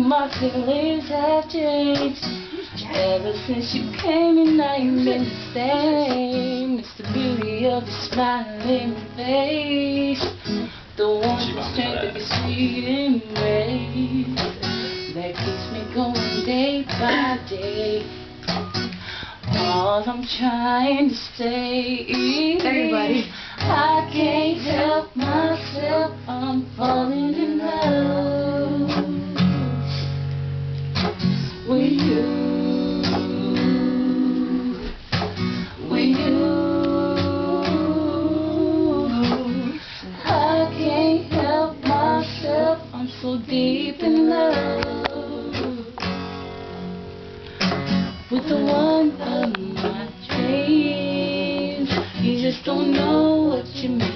my feelings have changed. Ever since you came in, I ain't been the same. It's the beauty of your smiling face, the warmth and strength of your sweet embrace that keeps me going day by day. All I'm trying to say is, everybody, I can't help myself, I'm falling in love with you. I'm so deep in love with the one of my dreams. You just don't know what you mean.